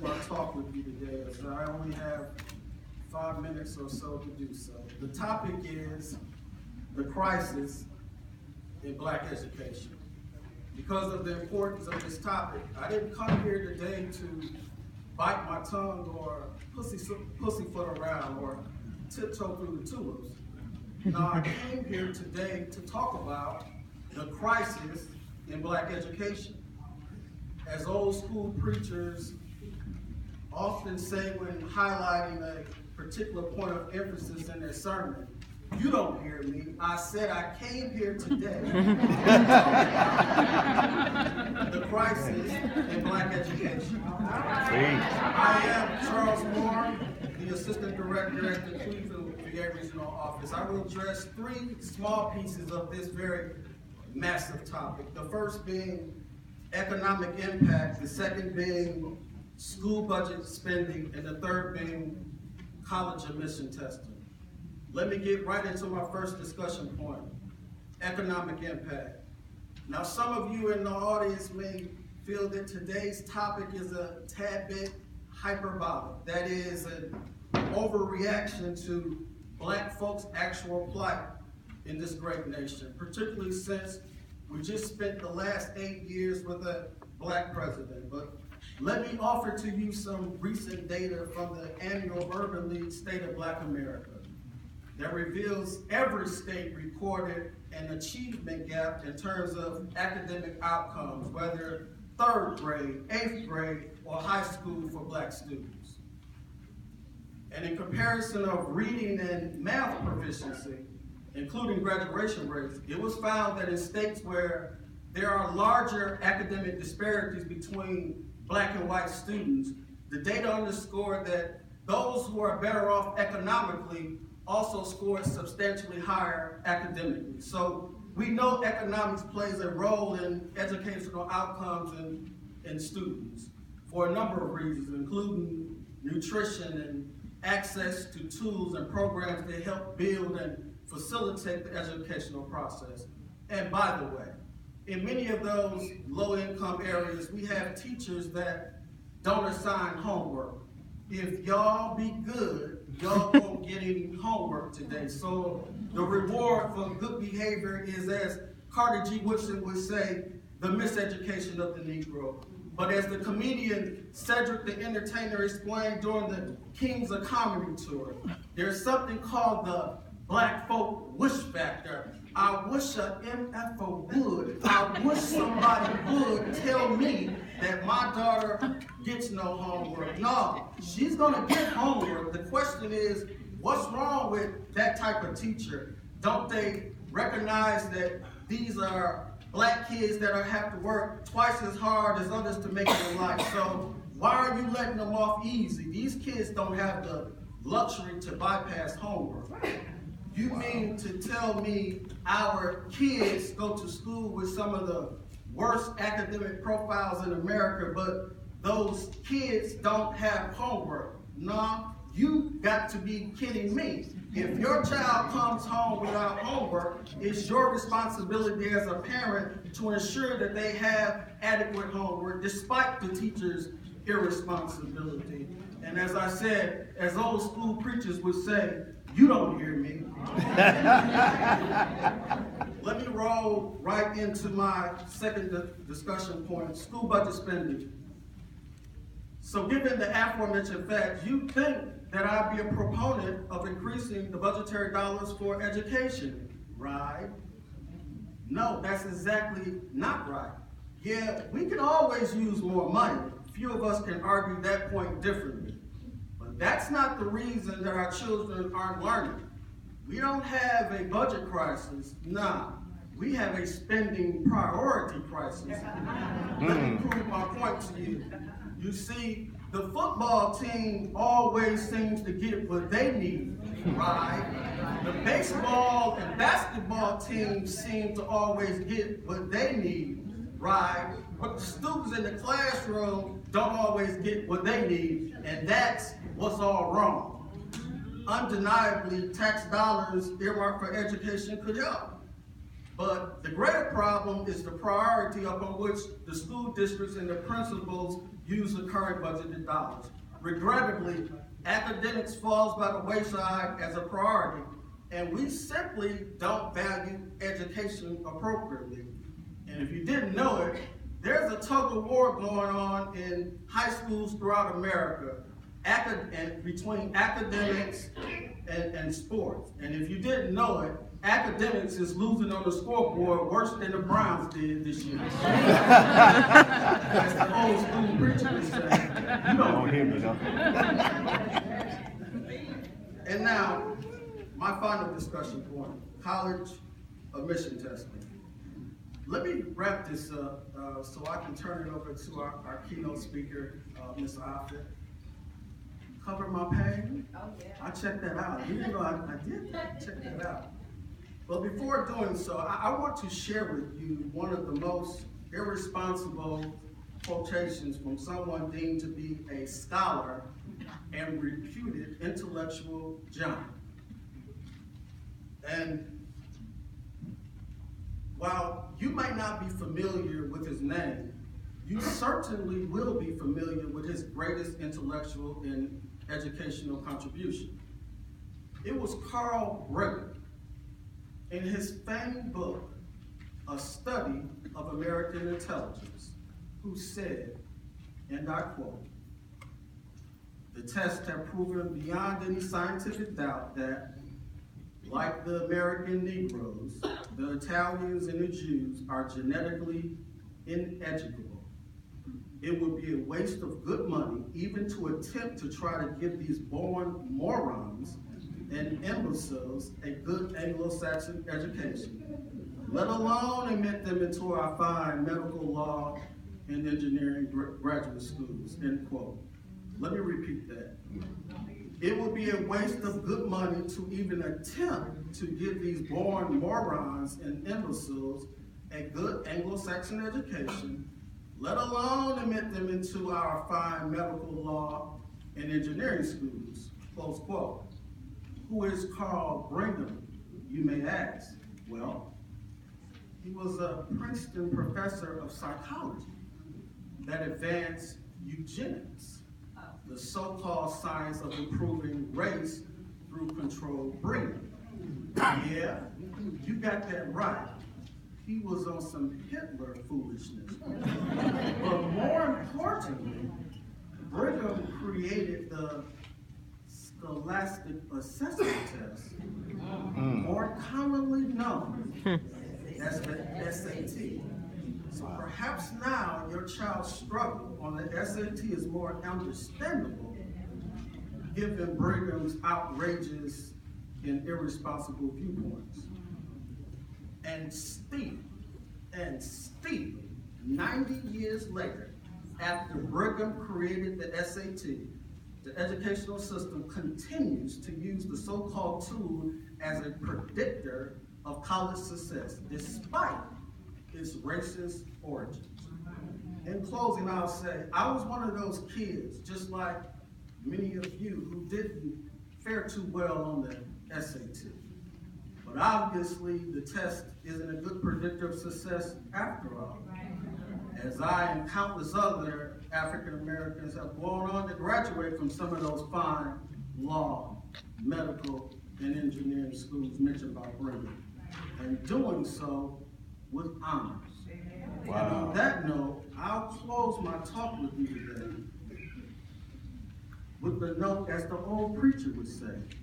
my talk with you today, as I only have 5 minutes or so to do so. The topic is the crisis in Black education. Because of the importance of this topic, I didn't come here today to bite my tongue or pussyfoot around or tiptoe through the tulips. No, I came here today to talk about the crisis in Black education. As old school preachers often say when highlighting a particular point of emphasis in their sermon, you don't hear me. I said I came here today the crisis in Black education. I am Charles Moore, the Assistant Director at the Cleveland VA Regional Office. I will address 3 small pieces of this very massive topic. The first being economic impact, the second being school budget spending, and the third being college admission testing. Let me get right into my first discussion point, economic impact. Now, some of you in the audience may feel that today's topic is a tad bit hyperbolic. That is an overreaction to Black folks' actual plight in this great nation, particularly since we just spent the last 8 years with a Black president. But let me offer to you some recent data from the annual Urban League State of Black America that reveals every state recorded an achievement gap in terms of academic outcomes, whether 3rd grade, 8th grade, or high school for Black students. And in comparison of reading and math proficiency, including graduation rates, it was found that in states where there are larger academic disparities between Black and white students, the data underscored that those who are better off economically also scored substantially higher academically. So we know economics plays a role in educational outcomes in students for a number of reasons, including nutrition and access to tools and programs that help build and facilitate the educational process. And by the way, in many of those low-income areas, we have teachers that don't assign homework. If y'all be good, y'all won't get any homework today. So the reward for good behavior is, as Carter G. Woodson would say, the miseducation of the Negro. But as the comedian Cedric the Entertainer explained during the Kings of Comedy tour, there's something called the Black folk wish factor. I wish a MFO would. I wish somebody would tell me that my daughter gets no homework. No, she's gonna get homework. The question is, what's wrong with that type of teacher? Don't they recognize that these are Black kids that have to work twice as hard as others to make it in life? So why are you letting them off easy? These kids don't have the luxury to bypass homework. You mean to tell me our kids go to school with some of the worst academic profiles in America, but those kids don't have homework? No, you got to be kidding me. If your child comes home without homework, it's your responsibility as a parent to ensure that they have adequate homework, despite the teacher's irresponsibility. And as I said, as old school preachers would say, you don't hear me. Let me roll right into my second discussion point, school budget spending. So given the aforementioned facts, you think that I'd be a proponent of increasing the budgetary dollars for education, right? No, that's exactly not right. Yeah, we can always use more money. Few of us can argue that point differently. But that's not the reason that our children aren't learning. We don't have a budget crisis, nah. We have a spending priority crisis. Let me prove my point to you. You see, the football team always seems to get what they need, right? The baseball and basketball teams seem to always get what they need, right? But the students in the classroom don't always get what they need, and that's what's all wrong. Undeniably, tax dollars earmarked for education could help. But the greater problem is the priority upon which the school districts and the principals use the current budgeted dollars. Regrettably, academics falls by the wayside as a priority, and we simply don't value education appropriately. And if you didn't know it, there's a tug of war going on in high schools throughout America between academics and sports. And if you didn't know it, academics is losing on the scoreboard worse than the Browns did this year. As the old school preacher would say. You don't hear me, though. And now, my final discussion point, college admission testing. Let me wrap this up so I can turn it over to our keynote speaker, Ms. Offit. Cover my pain? Oh, yeah. I checked that out. You know, I did check that out. But before doing so, I want to share with you one of the most irresponsible quotations from someone deemed to be a scholar and reputed intellectual giant. And while you might not be familiar with his name, you certainly will be familiar with his greatest intellectual and educational contribution. It was Carl Brigham, in his famed book, A Study of American Intelligence, who said, and I quote, "The tests have proven beyond any scientific doubt that, like the American Negroes, the Italians and the Jews are genetically ineducable. It would be a waste of good money even to attempt to try to give these born morons and imbeciles a good Anglo-Saxon education, let alone admit them into our fine medical, law, and engineering graduate schools," end quote. Let me repeat that. It would be a waste of good money to even attempt to give these born morons and imbeciles a good Anglo-Saxon education, let alone admit them into our fine medical, law, and engineering schools, close quote. Who is Carl Brigham, you may ask? Well, he was a Princeton professor of psychology that advanced eugenics, the so-called science of improving race through controlled breeding. Yeah, you got that right. He was on some Hitler foolishness. But more importantly, Brigham created the Scholastic Assessment Test, more commonly known as the SAT. So perhaps now your child's struggle on the SAT is more understandable given Brigham's outrageous and irresponsible viewpoints. And steeply, 90 years later, after Brigham created the SAT, the educational system continues to use the so-called tool as a predictor of college success, despite its racist origins. In closing, I'll say, I was one of those kids, just like many of you, who didn't fare too well on the SAT. But obviously, the test isn't a good predictor of success after all, as I and countless other African Americans have gone on to graduate from some of those fine law, medical, and engineering schools mentioned by Brigham, and doing so with honors. Wow. And on that note, I'll close my talk with you today with the note, as the old preacher would say,